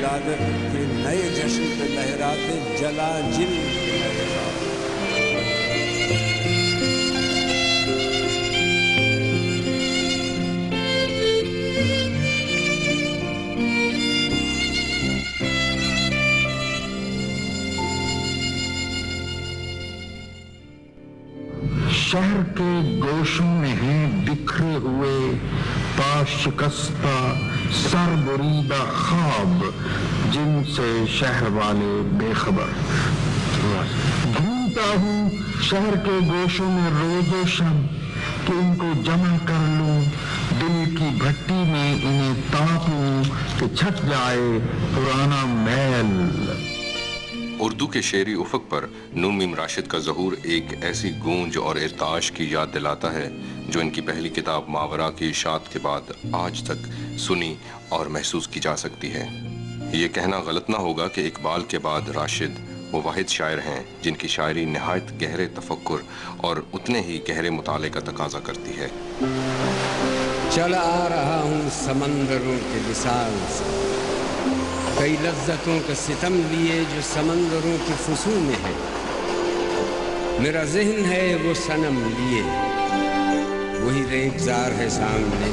ولادت کے نئے جشن پہ لہراتے جلا جل شہر کے گوشوں میں ہیں بکھرے ہوئے پا شکستہ سر بریدہ خواب جن سے شہر والے بے خبر. گھومتا ہوں شہر کے گوشوں میں روز و شب کہ ان کو جمع کر لوں دل کی بھٹی میں انہیں تاپ لوں کہ چھٹ جائے پرانا میل. اردو کے شعری افق پر نون میم راشد کا ظہور ایک ایسی گونج اور ارتعاش کی یاد دلاتا ہے جو ان کی پہلی کتاب ماورا کی اشاعت کے بعد آج تک سنی اور محسوس کی جا سکتی ہے. یہ کہنا غلط نہ ہوگا کہ اقبال کے بعد راشد وہ واحد شاعر ہیں جن کی شاعری نہایت گہرے تفکر اور اتنے ہی گہرے مطالعے کا تقاضا کرتی ہے. چلا آ رہا ہوں سمندروں کے وصال سے، کئی لذتوں کا ستم لیے جو سمندروں کی فسوں میں ہے. میرا ذہن ہے وہ صنم لیے، وہی ریگزار ہے سامنے،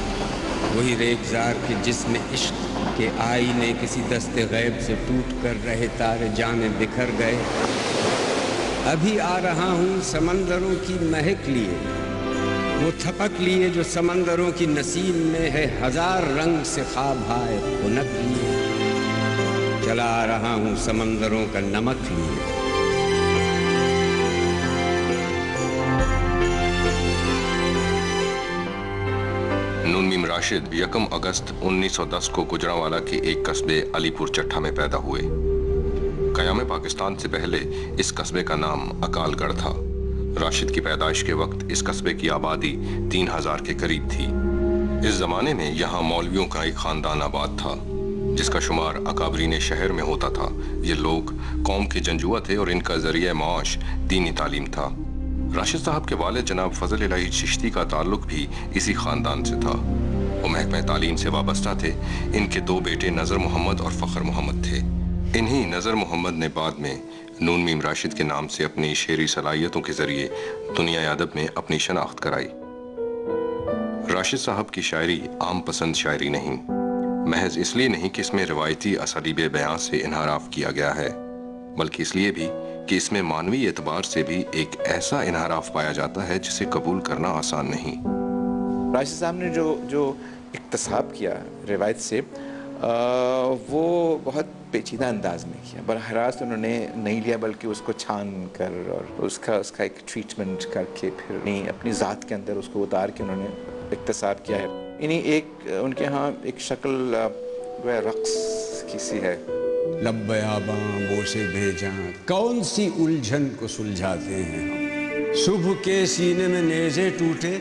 وہی ریگزار کے جسم عشق کے آئینے کسی دست غیب سے ٹوٹ کر رہے تارے جانے بکھر گئے. ابھی آ رہا ہوں سمندروں کی مہک لیے، وہ تھپک لیے جو سمندروں کی نسیم میں ہے ہزار رنگ سے خواب ہائے خنک لیے. چلا آ رہا ہوں سمندروں کا نمک لیے. نون میم راشد 1 اگست 1910 کو گجرانوالہ کے ایک قصبے علی پور چٹھا میں پیدا ہوئے. قیام پاکستان سے پہلے اس قصبے کا نام اکال گڑھ تھا. راشد کی پیدائش کے وقت اس قصبے کی آبادی 3000 کے قریب تھی. اس زمانے میں یہاں مولویوں کا ایک خاندان آباد تھا جس کا شمار اکابرین شہر میں ہوتا تھا. یہ لوگ قوم کے جنجوع تھے اور ان کا ذریعہ معاش دینی تعلیم تھا. راشد صاحب کے والد جناب فضل الہی چشتی کا تعلق بھی اسی خاندان سے تھا. وہ محکمہ تعلیم سے وابستہ تھے. ان کے 2 بیٹے نظر محمد اور فخر محمد تھے. انہی نظر محمد نے بعد میں نون میم راشد کے نام سے اپنی شعری صلاحیتوں کے ذریعے دنیا ادب میں اپنی شناخت کرائی. راشد صاحب کی شاعری عام پسند شاعری نہیں، محض اس لیے نہیں کہ اس میں روایتی اسالیب بیان سے انحراف کیا گیا ہے، بلکہ اس لیے بھی کہ اس میں معنوی اعتبار سے بھی ایک ایسا انحراف پایا جاتا ہے جسے قبول کرنا آسان نہیں. راشد صاحب نے جو اقتصاب کیا روایت سے وہ بہت پیچیدہ انداز میں کیا. براہ راست انہوں نے نہیں لیا بلکہ اس کو چھان کر اور اس کا ایک ٹریٹمنٹ کر کے پھر اپنی ذات کے اندر اس کو اتار کے انہوں نے اقتصاب کیا ہے. ان کے ہاں ایک شکل رقص کی سی ہے. لب بیاباں بوسے بھیجاں کون سی الجھن کو سلجھاتے ہیں ہم. صبح کے سینے میں نیزے ٹوٹے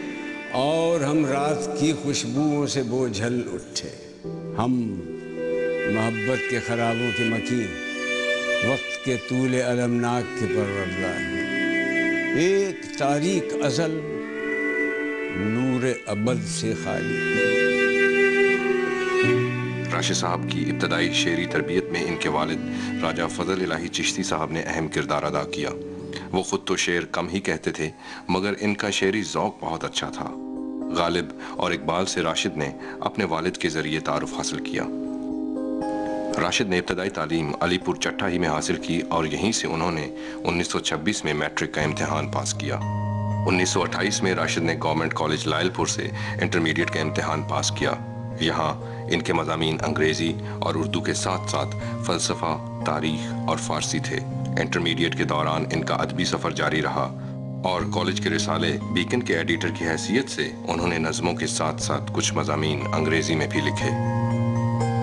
اور ہم رات کی خوشبوؤں سے بوجھل اٹھے. ہم محبت کے خرابوں کے مکین، وقت کے طول المناک کے پروردگار ہیں. ایک تاریک ازل نور ابد سے خالی. راشد صاحب کی ابتدائی شعری تربیت میں ان کے والد راجہ فضل الہی چشتی صاحب نے اہم کردار ادا کیا. وہ خود تو شعر کم ہی کہتے تھے مگر ان کا شعری ذوق بہت اچھا تھا. غالب اور اقبال سے راشد نے اپنے والد کے ذریعے تعارف حاصل کیا. راشد نے ابتدائی تعلیم علی پور چٹھا ہی میں حاصل کی اور یہیں سے انہوں نے 1926 میں میٹرک کا امتحان پاس کیا. 1928 میں راشد نے گورنمنٹ کالج لائل پور سے انٹرمیڈیٹ کا امتحان پاس کیا. یہاں ان کے مضامین انگریزی اور اردو کے ساتھ ساتھ فلسفہ، تاریخ اور فارسی تھے. انٹرمیڈیٹ کے دوران ان کا ادبی سفر جاری رہا اور کالج کے رسالے بیکن کے ایڈیٹر کی حیثیت سے انہوں نے نظموں کے ساتھ ساتھ کچھ مضامین انگریزی میں بھی لکھے.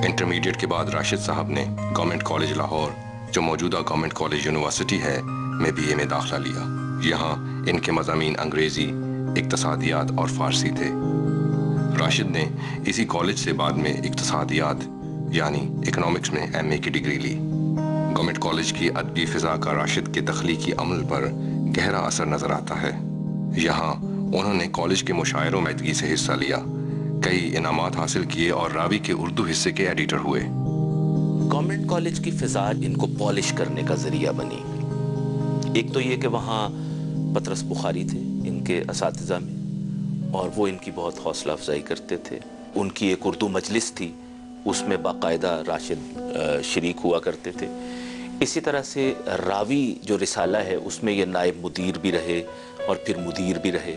انٹرمیڈیٹ کے بعد راشد صاحب نے گورنمنٹ کالج لاہور، جو موجودہ گورنمنٹ کالج یونیورسٹی ہے، میں BA میں داخلہ لیا. یہاں ان کے مضامین انگریزی، اقتصادیات اور فارسی تھے. راشد نے اسی کالج سے بعد میں اقتصادیات یعنی اکنامکس میں MA کی ڈگری لی. گورنمنٹ کالج کی ادبی فضا کا راشد کے تخلیقی عمل پر گہرا اثر نظر آتا ہے. یہاں انہوں نے کالج کے مشاعروں میں ادبی سے حصہ لیا، کئی انعامات حاصل کیے اور راوی کے اردو حصے کے ایڈیٹر ہوئے. گورنمنٹ کالج کی فضا ان کو پالش کرنے کا ذریعہ بنی. ایک تو یہ کہ وہاں پطرس بخاری تھے ان کے اساتذہ میں، اور وہ ان کی بہت حوصلہ افزائی کرتے تھے. ان کی ایک اردو مجلس تھی، اس میں باقاعدہ راشد شریک ہوا کرتے تھے. اسی طرح سے راوی جو رسالہ ہے اس میں یہ نائب مدیر بھی رہے اور پھر مدیر بھی رہے.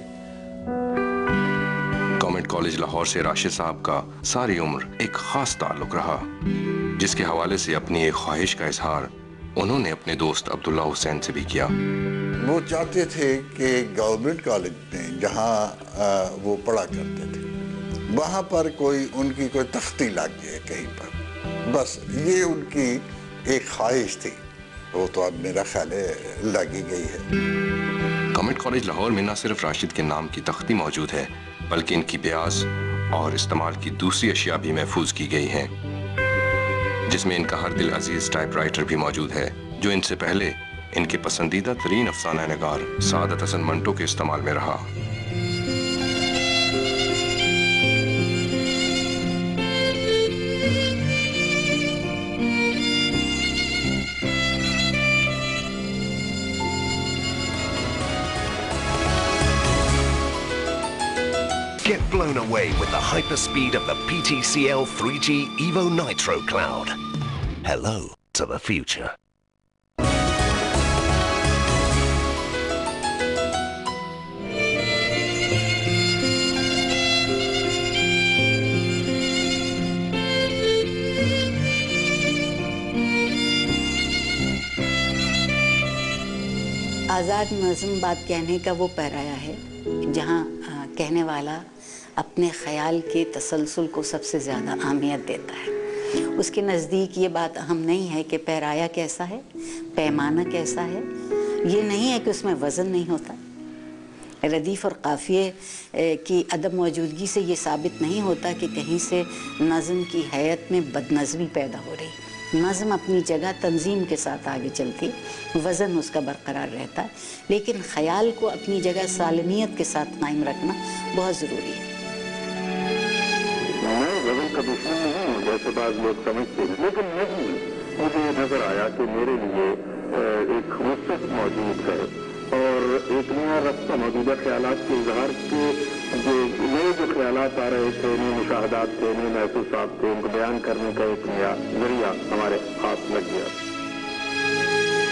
گورنمنٹ کالج لاہور سے راشد صاحب کا ساری عمر ایک خاص تعلق رہا، جس کے حوالے سے اپنی ایک خواہش کا اظہار انہوں نے اپنے دوست عبداللہ حسین سے بھی کیا. وہ چاہتے تھے کہ گورنمنٹ کالج میں جہاں وہ پڑھا کرتے تھے وہاں پر ان کی کوئی تختی لگ جائے کہیں پر، بس یہ ان کی ایک خواہش تھی. وہ تو اب میرا خیال ہے لگی گئی ہے. گورنمنٹ کالج لاہور میں نہ صرف راشد کے نام کی تختی موجود ہے بلکہ ان کی بیاض اور استعمال کی دوسری اشیاء بھی محفوظ کی گئی ہیں، جس میں ان کا ہر دل عزیز ٹائپ رائٹر بھی موجود ہے جو ان سے پہلے ان کے پسندیدہ ترین افسانہ نگار سعادت حسن منٹو کے استعمال میں رہا. Get blown away with the hyperspeed of the PTCL 3G Evo Nitro Cloud. Hello to the future. آزاد نظم بات کہنے کا وہ پیرایا ہے جہاں کہنے والا اپنے خیال کے تسلسل کو سب سے زیادہ اہمیت دیتا ہے. اس کے نزدیک یہ بات اہم نہیں ہے کہ پیرایا کیسا ہے، پیمانہ کیسا ہے، یہ نہیں ہے کہ اس میں وزن نہیں ہوتا. ردیف اور قافیے کی عدم موجودگی سے یہ ثابت نہیں ہوتا کہ کہیں سے نظم کی حیت میں بد نظمی پیدا ہو رہی. نظم اپنی جگہ تنظیم کے ساتھ آگے چلتی، وزن اس کا برقرار رہتا ہے، لیکن خیال کو اپنی جگہ سالمیت کے ساتھ قائم رکھنا بہت ضروری ہے. میں وزن کا دشمن نہیں ہوں جیسے بعض لوگ سمجھتے ہیں، لیکن نہیں، مجھے یہ نظر آیا کہ میرے لیے ایک وسعت موجود ہے اور ایک نیا رستہ موجودہ خیالات کے اظہار کے نئے جو خیالات آ رہے تھے، نئے مشاہدات تھے، نئے محسوسات تھے، ان کو بیان کرنے کا ایک نیا ذریعہ ہمارے ہاتھ لگ گیا.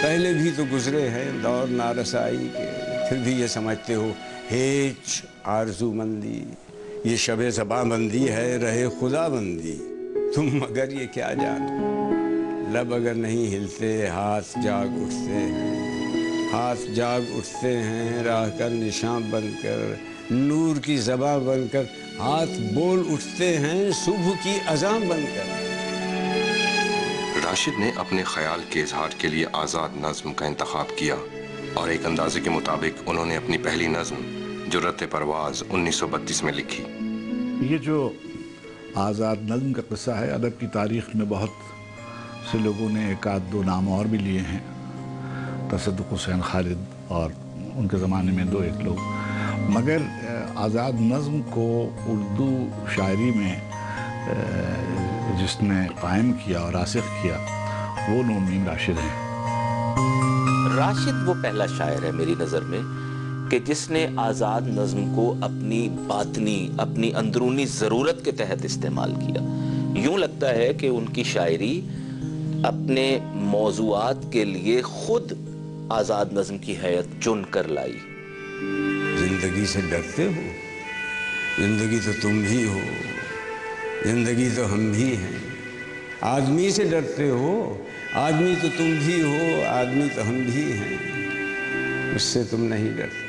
پہلے بھی تو گزرے ہیں دور نارسائی کے، پھر بھی یہ سمجھتے ہو ہیچ آرزو مندی، یہ شب زباں بندی ہے رہے خدا بندی. تم مگر یہ کیا جانو، لب اگر نہیں ہلتے ہاتھ جاگ اٹھتے ہیں، ہاتھ جاگ اٹھتے ہیں راہ کا نشان بن کر، نور کی زباں بن کر ہاتھ بول اٹھتے ہیں صبح کی اذان بن کر. راشد نے اپنے خیال کے اظہار کے لیے آزاد نظم کا انتخاب کیا اور ایک اندازے کے مطابق انہوں نے اپنی پہلی نظم جرأت پرواز 1932 میں لکھی. یہ جو آزاد نظم کا قصہ ہے، ادب کی تاریخ میں بہت سے لوگوں نے ایک آدھ دو نام اور بھی لیے ہیں، تصدق حسین خالد اور ان کے زمانے میں دو ایک لوگ، مگر آزاد نظم کو اردو شاعری میں جس نے قائم کیا اور راسخ کیا وہ نون میم راشد ہیں. راشد وہ پہلا شاعر ہے میری نظر میں کہ جس نے آزاد نظم کو اپنی باطنی، اپنی اندرونی ضرورت کے تحت استعمال کیا. یوں لگتا ہے کہ ان کی شاعری اپنے موضوعات کے لیے خود آزاد نظم کی حیت چن کر لائی. زندگی سے ڈرتے ہو، زندگی تو تم بھی ہو، زندگی تو ہم بھی ہیں. آدمی سے ڈرتے ہو، آدمی تو تم بھی ہو، آدمی تو ہم بھی ہیں، اس سے تم نہیں ڈرتے.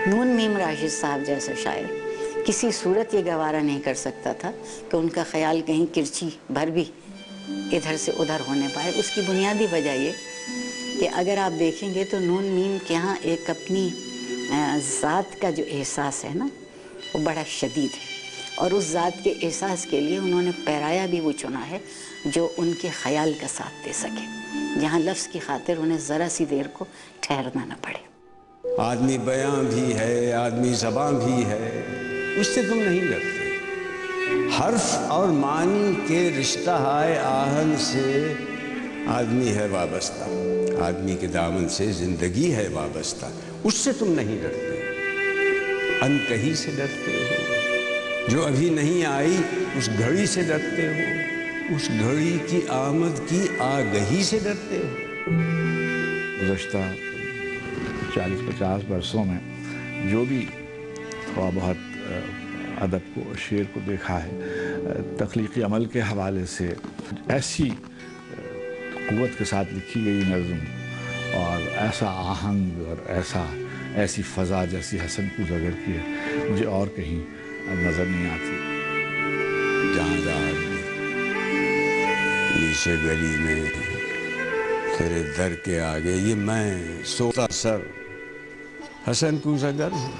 نون میم راشد صاحب جیسا شاعر کسی صورت یہ گوارا نہیں کر سکتا تھا کہ ان کا خیال کہیں کرچی بھر بھی ادھر سے ادھر ہونے پائے. اس کی بنیادی وجہ یہ کہ اگر آپ دیکھیں گے تو نون میم کے ہاں ایک اپنی ذات کا جو احساس ہے نا وہ بڑا شدید ہے، اور اس ذات کے احساس کے لیے انہوں نے پیرایا بھی وہ چنا ہے جو ان کے خیال کا ساتھ دے سکے، جہاں لفظ کی خاطر انہیں ذرا سی دیر کو ٹھہرنا نہ پڑے. آدمی بیاں بھی ہے، آدمی زباں بھی ہے، اس سے تم نہیں ڈرتے. حرف اور معنی کے رشتہ ہائے آہن سے آدمی ہے وابستہ، آدمی کے دامن سے زندگی ہے وابستہ، اس سے تم نہیں ڈرتے، انتہی سے ڈرتے ہو، جو ابھی نہیں آئی اس گھڑی سے ڈرتے ہو، اس گھڑی کی آمد کی آگہی سے ڈرتے ہو۔ گزشتہ 40-50 برسوں میں جو بھی تھوڑا بہت ادب کو، شعر کو دیکھا ہے، تخلیقی عمل کے حوالے سے ایسی قوت کے ساتھ لکھی گئی نظم اور ایسا آہنگ اور ایسی فضا جیسی حسن کوزگر کی ہے مجھے اور کہیں نظر نہیں آتی۔ جہاں رات نیچے گلی میں تیرے در کے آگے، یہ میں سوتا سر حسن کوزگر ہوں۔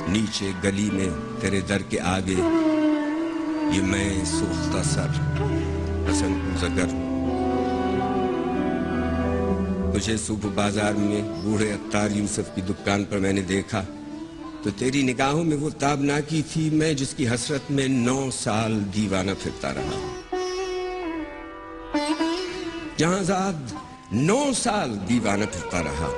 نیچے گلی میں تیرے در کے آگے، یہ میں سوختہ سر حسن کوزگر۔ مجھے صبح بازار میں بوڑھے عطار یوسف کی دکان پر میں نے دیکھا تو تیری نگاہوں میں وہ تابناکی تھی، میں جس کی حسرت میں 9 سال دیوانہ پھرتا رہا۔ جہاں زاد 9 سال دیوانہ پھرتا رہا۔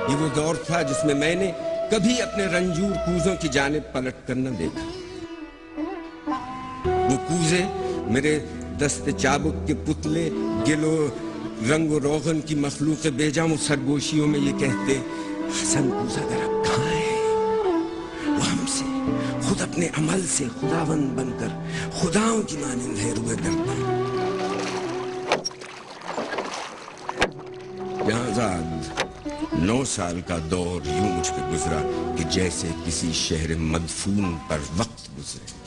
یہ وہ دور تھا جس میں میں نے کبھی اپنے رنجور کوزوں کی جانب پلٹ کر نہ دیکھا۔ وہ کوزے میرے دست چابک کے پتلے، گل و رنگ و روغن کی مخلوق بیجام و سرگوشیوں میں یہ کہتے، حسن کوزگر اب کہاں ہے؟ وہ ہم سے خود اپنے عمل سے خداوند بن کر خداؤں کی مانند ہے روئے درد۔ یہاں زاد 9 سال کا دور یوں مجھ پہ گزرا کہ جیسے کسی شہر مدفون پر وقت گزرے۔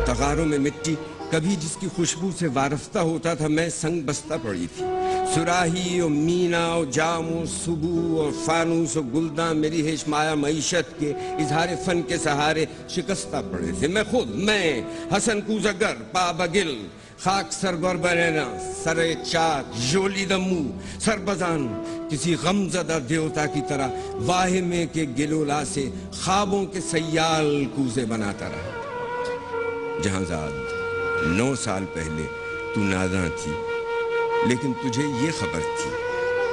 تغاروں میں مٹی کبھی جس کی خوشبو سے وارفتہ ہوتا تھا، میں سنگ بستہ پڑی تھی۔ سراہی و مینا و جام و سبو اور فانوس و گلداں میری ہیش مایا معیشت کے اظہار فن کے سہارے شکستہ پڑے تھے۔ میں خود، میں حسن کوزگر پا بگل، خاک سرگور برینا، سر چاک، جولی دمو، سربزان، کسی غمزدہ دیوتا کی طرح واہمے کے گلولا سے خوابوں کے سیال کوزے بناتا رہا۔ جہاں زاد 9 سال پہلے تو ناداں تھی، لیکن تجھے یہ خبر تھی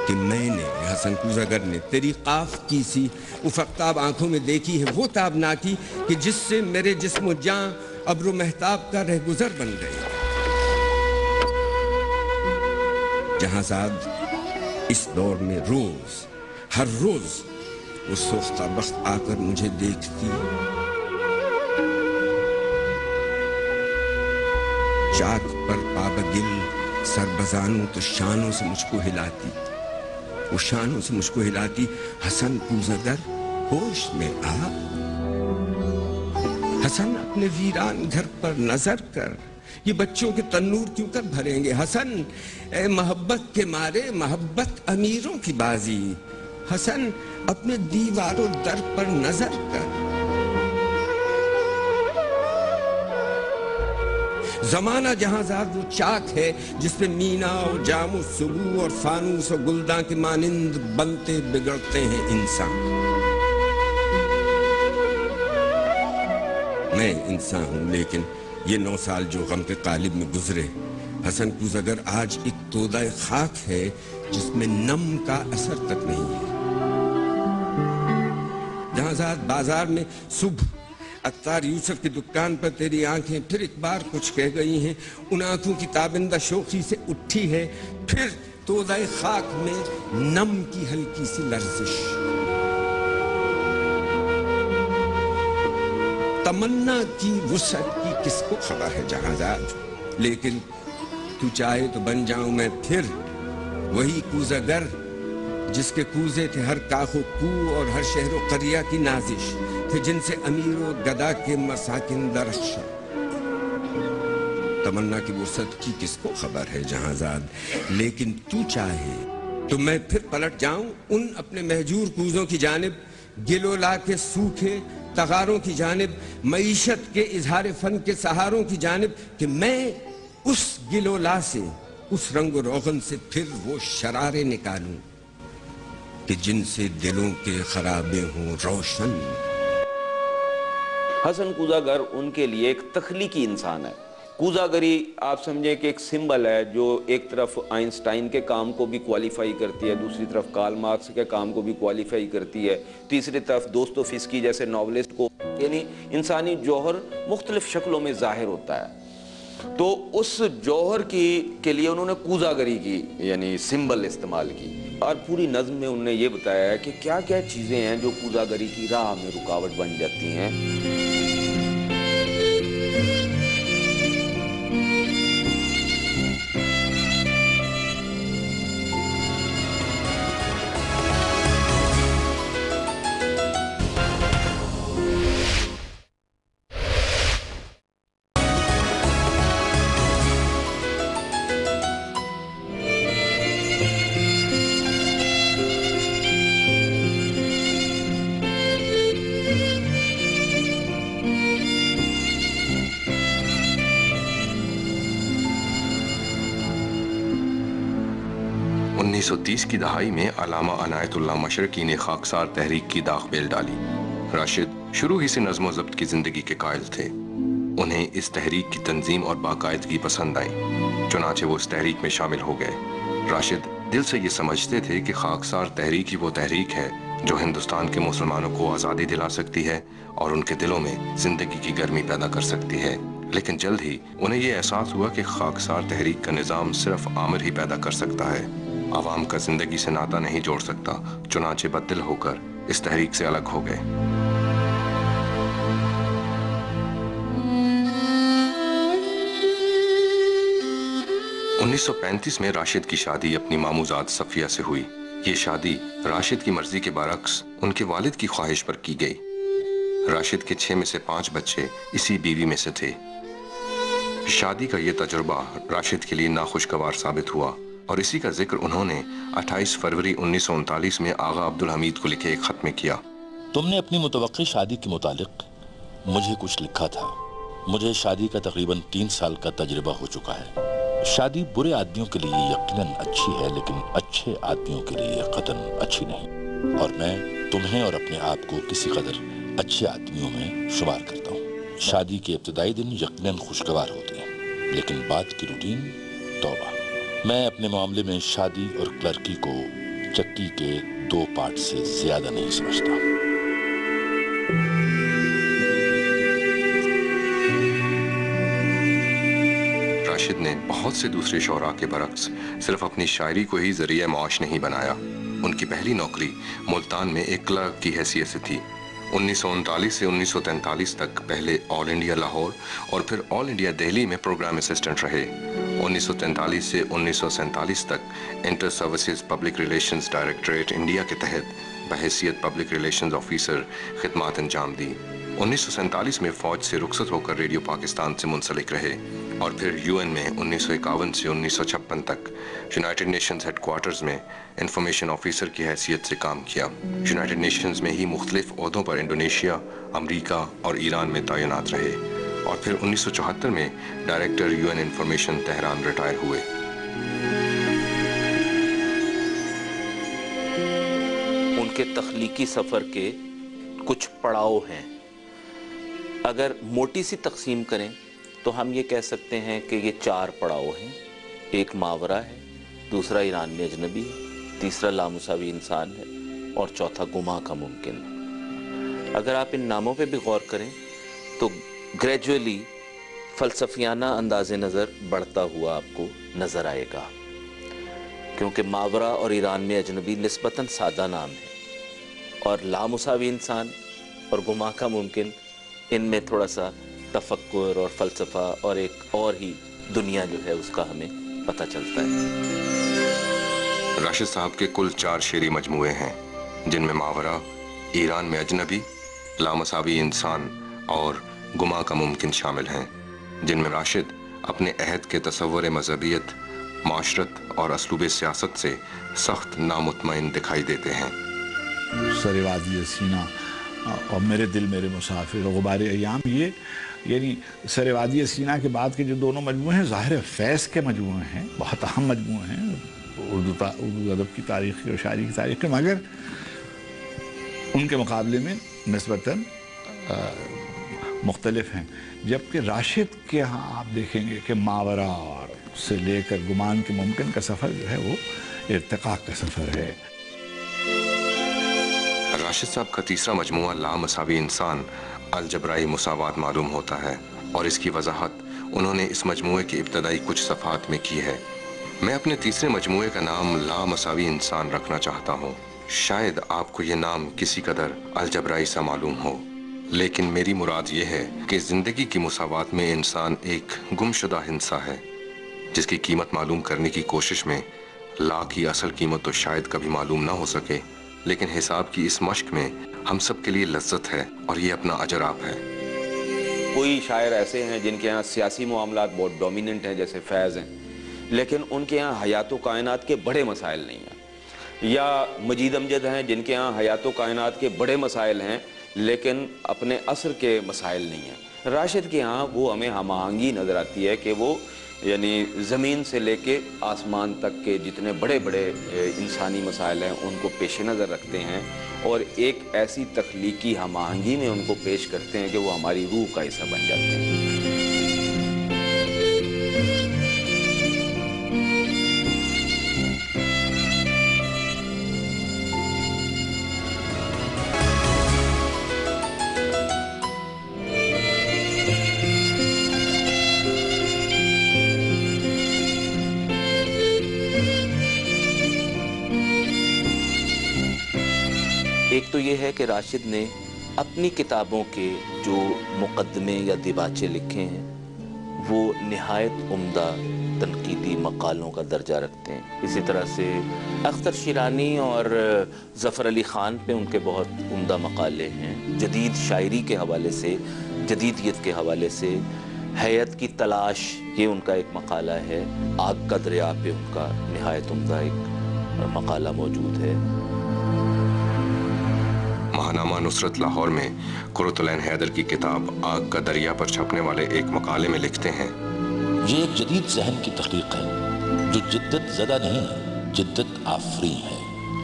کہ میں نے، حسن کوزگر نے، تیری قاف کی سی افقتاب آنکھوں میں دیکھی ہے وہ تابناکی کہ جس سے میرے جسم و جاں ابر و مہتاب کا رہگزر بن گئے۔ جہاں زاد اس دور میں روز، ہر روز وہ سوختہ بخت آ کر مجھے دیکھتی، چاک پر پابگل سربزانوں تو شانوں سے مجھ کو ہلاتی، وہ شانوں سے مجھ کو ہلاتی، حسن کوزگر ہوش میں آ، حسن اپنے ویران گھر پر نظر کر، یہ بچوں کے تنور کیوں کر بھریں گے؟ حسن اے محبت کے مارے محبت امیروں کی بازی، حسن اپنے دیوار و در پر نظر کر۔ زمانہ جہاں زاد وہ چاک ہے جس پہ مینا اور جام و سبو اور فانوس و گلداں کے مانند بنتے بگڑتے ہیں انسان۔ میں انسان ہوں لیکن یہ 9 سال جو غم کے قالب میں گزرے، حسن کوزگر آج ایک تودہ خاک ہے جس میں نم کا اثر تک نہیں ہے۔ جہاں ذات بازار میں صبح عطار یوسف کی دکان پر تیری آنکھیں پھر ایک بار کچھ کہہ گئی ہیں، ان آنکھوں کی تابندہ شوخی سے اٹھی ہے پھر تودہ خاک میں نم کی ہلکی سی لرزش۔ تمنا کی وسعت کی کس کو خبر ہے جہاں ذات، لیکن تو چاہے تو بن جاؤں میں پھر وہی کوزگر جس کے کوزے تھے ہر کاخ و کو اور ہر شہر و قریہ کی نازش، تھے جن سے امیر و گدا کے مساکن درخشاں۔ تمنا کی وسعت کی کس کو خبر ہے جہاں زاد، لیکن تو چاہے تو میں پھر پلٹ جاؤں ان اپنے مہجور کوزوں کی جانب، گلو لا کے سوکھے تغاروں کی جانب، معیشت کے اظہار فن کے سہاروں کی جانب، کہ میں اس گلو لا سے، اس رنگ و روغن سے پھر وہ شرارے نکالوں کہ جن سے دلوں کے خرابے ہوں روشن۔ حسن کوزاگر ان کے لیے ایک تخلیقی انسان ہے۔ کوزاگری آپ سمجھیں کہ ایک سمبل ہے جو ایک طرف آئنسٹائن کے کام کو بھی کوالیفائی کرتی ہے، دوسری طرف کارل مارکس کے کام کو بھی کوالیفائی کرتی ہے، تیسری طرف دوستویفسکی جیسے ناولسٹ کو، یعنی انسانی جوہر مختلف شکلوں میں ظاہر ہوتا ہے۔ تو اس جوہر کے لیے انہوں نے کوزاگری کی یعنی سمبل استعمال کی، اور پوری نظم میں انہوں نے یہ بتایا ہے کہ کیا کیا چیزیں ہیں جو کوزاگری کی راہ میں رکاوٹ بن جاتی ہیں۔ 1930 کی دہائی میں علامہ عنایت اللہ مشرقی نے خاکسار تحریک کی داغ بیل ڈالی۔ راشد شروع ہی سے نظم و ضبط کی زندگی کے قائل تھے۔ انہیں اس تحریک کی تنظیم اور باقاعدگی پسند آئی، چنانچہ وہ اس تحریک میں شامل ہو گئے۔ راشد دل سے یہ سمجھتے تھے کہ خاکسار تحریک ہی وہ تحریک ہے جو ہندوستان کے مسلمانوں کو آزادی دلا سکتی ہے اور ان کے دلوں میں زندگی کی گرمی پیدا کر سکتی ہے۔ لیکن جلد ہی انہیں یہ احساس ہوا کہ خاکسار تحریک کا نظام صرف آمر ہی پیدا کر سکتا ہے، عوام کا زندگی سے ناطہ نہیں جوڑ سکتا، چنانچہ بددل ہو کر اس تحریک سے الگ ہو گئے۔ انیس سو 35 میں راشد کی شادی اپنی ماموزاد صفیہ سے ہوئی۔ یہ شادی راشد کی مرضی کے برعکس ان کے والد کی خواہش پر کی گئی۔ راشد کے 6 میں سے 5 بچے اسی بیوی میں سے تھے۔ شادی کا یہ تجربہ راشد کے لیے ناخوشگوار ثابت ہوا، اور اسی کا ذکر انہوں نے 28 فروری 1939 میں آغا عبدالحمید کو لکھے ایک خط میں کیا۔ تم نے اپنی متوقع شادی کے متعلق مجھے کچھ لکھا تھا۔ مجھے شادی کا تقریباً 3 سال کا تجربہ ہو چکا ہے۔ شادی برے آدمیوں کے لیے یقیناً اچھی ہے، لیکن اچھے آدمیوں کے لیے قطعاً اچھی نہیں، اور میں تمہیں اور اپنے آپ کو کسی قدر اچھے آدمیوں میں شمار کرتا ہوں۔ شادی کے ابتدائی دن یقیناً خوشگوار ہوتے ہیں، لیکن بعد کی روٹین توبہ۔ میں اپنے معاملے میں شادی اور کلرکی کو چکی کے 2 پارٹ سے زیادہ نہیں سمجھتا۔ راشد نے بہت سے دوسرے شعراء کے برعکس صرف اپنی شاعری کو ہی ذریعہ معاش نہیں بنایا۔ ان کی پہلی نوکری ملتان میں ایک کلرک کی حیثیت سے تھی۔ 1939 سے 1943 تک پہلے آل انڈیا لاہور اور پھر آل انڈیا دہلی میں پروگرام اسسٹنٹ رہے۔ 1943 سے 1947 تک inter services public relations directorate India کے تحت بحیثیت پبلک ریلیشنز آفیسر خدمات انجام دی۔ 1947 میں فوج سے رخصت ہو کر ریڈیو پاکستان سے منسلک رہے، اور پھر UN میں 1951 سے 1956 تک یونائٹڈ نیشنز ہیڈ کوارٹرز میں انفارمیشن آفیسر کی حیثیت سے کام کیا۔ یونائٹڈ نیشنز میں ہی مختلف عہدوں پر انڈونیشیا، امریکہ اور ایران میں تعینات رہے، اور پھر 1974 میں director UN information Tehran retire ہوئے۔ ان کے تخلیقی سفر کے کچھ پڑاؤ ہیں۔ اگر موٹی سی تقسیم کریں تو ہم یہ کہہ سکتے ہیں کہ یہ 4 پڑاؤ ہیں. ایک ماورا ہے، دوسرا ایران میں اجنبی ہے، تیسرا لامساوی انسان ہے، اور چوتھا گما کا ممکن ہے. اگر آپ ان ناموں پہ بھی غور کریں تو گریجولی فلسفیانہ انداز نظر بڑھتا ہوا آپ کو نظر آئے گا، کیونکہ ماورا اور ایران میں اجنبی نسبتاً سادہ نام ہے، اور لامساوی انسان اور گما کا ممکن ان میں تھوڑا سا تفکر اور فلسفہ اور ایک اور ہی دنیا جو ہے اس کا ہمیں پتہ چلتا ہے. راشد صاحب کے کل 4 شعری مجموعے ہیں، جن میں ماورا، ایران میں اجنبی، لامساوی انسان اور گما کا ممکن شامل ہیں، جن میں راشد اپنے عہد کے تصور مذہبیت، معاشرت اور اسلوب سیاست سے سخت نامطمئن دکھائی دیتے ہیں. سر وادی سینا اور میرے دل میرے مسافر اور غبار ایام، یہ یعنی سر وادی سینا کے بعد کے جو دونوں مجموعے ہیں ظاہر فیض کے مجموعے ہیں، بہت اہم مجموعے ہیں اردو ادب کی تاریخ اور شاعری کی تاریخ کے، مگر ان کے مقابلے میں نسبتاً مختلف ہیں. جبکہ راشد کے ہاں آپ دیکھیں گے کہ ماورا سے لے کر گمان کے ممکن کا سفر جو ہے وہ ارتقاء کا سفر ہے. راشد صاحب کا تیسرا مجموعہ لامساوی انسان الجبرائی مساوات معلوم ہوتا ہے، اور اس کی وضاحت انہوں نے اس مجموعے کی ابتدائی کچھ صفحات میں کی ہے. میں اپنے تیسرے مجموعے کا نام لامساوی انسان رکھنا چاہتا ہوں. شاید آپ کو یہ نام کسی قدر الجبرائی سا معلوم ہو، لیکن میری مراد یہ ہے کہ زندگی کی مساوات میں انسان ایک گمشدہ ہندسہ ہے، جس کی قیمت معلوم کرنے کی کوشش میں لا کی اصل قیمت تو شاید کبھی معلوم نہ ہو سکے، لیکن حساب کی اس مشق میں ہم سب کے لیے لذت ہے اور یہ اپنا اجر آپ ہے. کوئی شاعر ایسے ہیں جن کے ہاں سیاسی معاملات بہت ڈومیننٹ ہیں، جیسے فیض ہیں، لیکن ان کے ہاں حیات و کائنات کے بڑے مسائل نہیں ہیں. یا مجید امجد ہیں جن کے ہاں حیات و کائنات کے بڑے مسائل ہیں لیکن اپنے عصر کے مسائل نہیں ہیں. راشد کے ہاں وہ ہمیں ہم آہنگی نظر آتی ہے کہ وہ یعنی زمین سے لے کے آسمان تک کے جتنے بڑے بڑے انسانی مسائل ہیں ان کو پیش نظر رکھتے ہیں، اور ایک ایسی تخلیقی ہم آہنگی میں ان کو پیش کرتے ہیں کہ وہ ہماری روح کا حصہ بن جاتے ہیں. ایک تو یہ ہے کہ راشد نے اپنی کتابوں کے جو مقدمے یا دیباچے لکھے ہیں وہ نہایت عمدہ تنقیدی مقالوں کا درجہ رکھتے ہیں. اسی طرح سے اختر شیرانی اور ظفر علی خان پہ ان کے بہت عمدہ مقالے ہیں. جدید شاعری کے حوالے سے، جدیدیت کے حوالے سے حیات کی تلاش یہ ان کا ایک مقالہ ہے. آگ کا دریا پہ ان کا نہایت عمدہ ایک مقالہ موجود ہے. ماہنامہ نصرت لاہور میں قرۃ العین حیدر کی کتاب آگ کا دریا پر چھپنے والے ایک مقالے میں لکھتے ہیں، یہ ایک جدید ذہن کی تخلیق ہے جو جدت زدہ نہیں ہے، جدت آفریں ہے،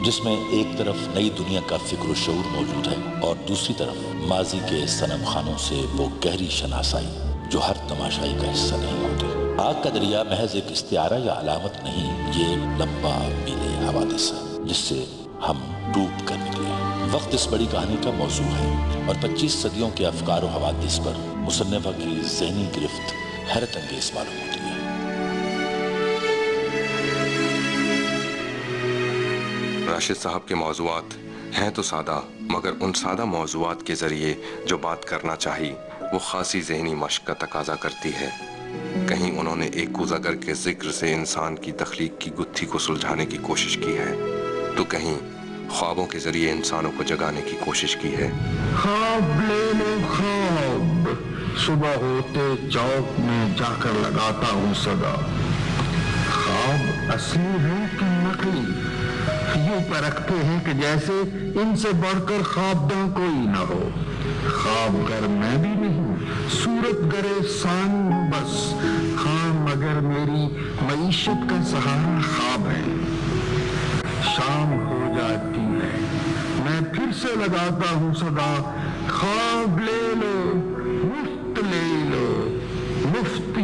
جس میں ایک طرف نئی دنیا کا فکر و شعور موجود ہے اور دوسری طرف ماضی کے صنم خانوں سے وہ گہری شناسائی جو ہر تماشائی کا حصہ نہیں ہوتی. آگ کا دریا محض ایک استعارہ یا علامت نہیں، یہ لمبا میلے حوادث ہے جس سے ہم ڈوب کر نکلے. وقت اس بڑی کہانی کا موضوع ہے اور 25 صدیوں کے افکار و حوادث پر مصنفہ کی ذہنی گرفت حیرت انگیز معلوم ہوتی ہے. راشد صاحب کے موضوعات ہیں تو سادہ، مگر ان سادہ موضوعات کے ذریعے جو بات کرنا چاہی وہ خاصی ذہنی مشق کا تقاضا کرتی ہے. کہیں انہوں نے ایک کوزاگر کے ذکر سے انسان کی تخلیق کی گتھی کو سلجھانے کی کوشش کی ہے، تو کہیں خوابوں کے ذریعے انسانوں کو جگانے کی کوشش کی ہے. خواب لے لو خواب، صبح ہوتے چوک میں جا کر لگاتا ہوں صدا. خواب اصلی ہے کہ نقلی، یوں پرکھتے ہیں کہ جیسے ان سے بڑھ کر خوابداں کوئی نہ ہو. خواب گر میں بھی نہیں، صورت گرے سان ہوں بس. ہاں مگر میری معیشت کا سہارا خواب ہے. شام ہو جاتی ہے، میں پھر سے لگاتا ہوں صدا. خواب لے لو مفت لے لو، مفت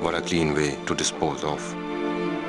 what a clean way to dispose of।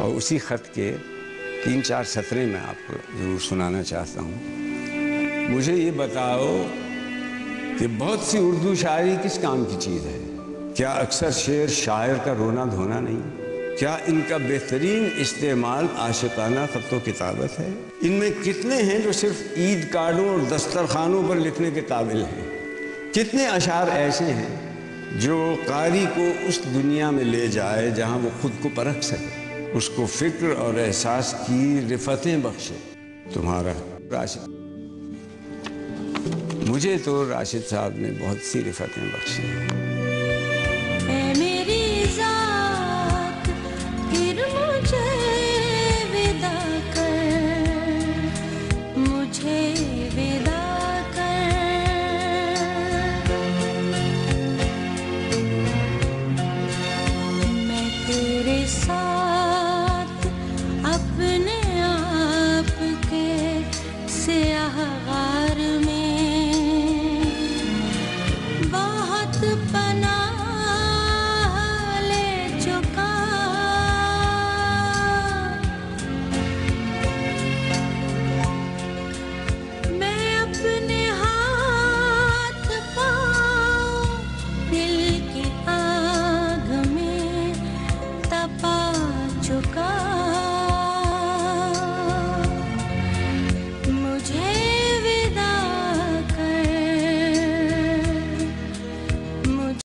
اور اسی خط کے 3-4 سطریں میں آپ کو ضرور سنانا چاہتا ہوں. مجھے یہ بتاؤ کہ بہت سی اردو شاعری کس کام کی چیز ہے؟ کیا اکثر شعر شاعر کا رونا دھونا نہیں؟ کیا ان کا بہترین استعمال عاشقانہ خط و کتابت ہے؟ ان میں کتنے ہیں جو صرف عید کارڈوں اور دسترخوانوں پر لکھنے کے قابل ہیں؟ کتنے اشعار ایسے ہیں جو قاری کو اس دنیا میں لے جائے جہاں وہ خود کو پرکھ سکے، اس کو فکر اور احساس کی رفتیں بخشے؟ تمہارا راشد. مجھے تو راشد صاحب نے بہت سی رفتیں بخشی ہیں. اے میری ذات پھر مجھے ودا کر، مجھے ودا کر. میں تیرے ساتھ اپنے آپ کے سیاہ غار میں بہت پناہ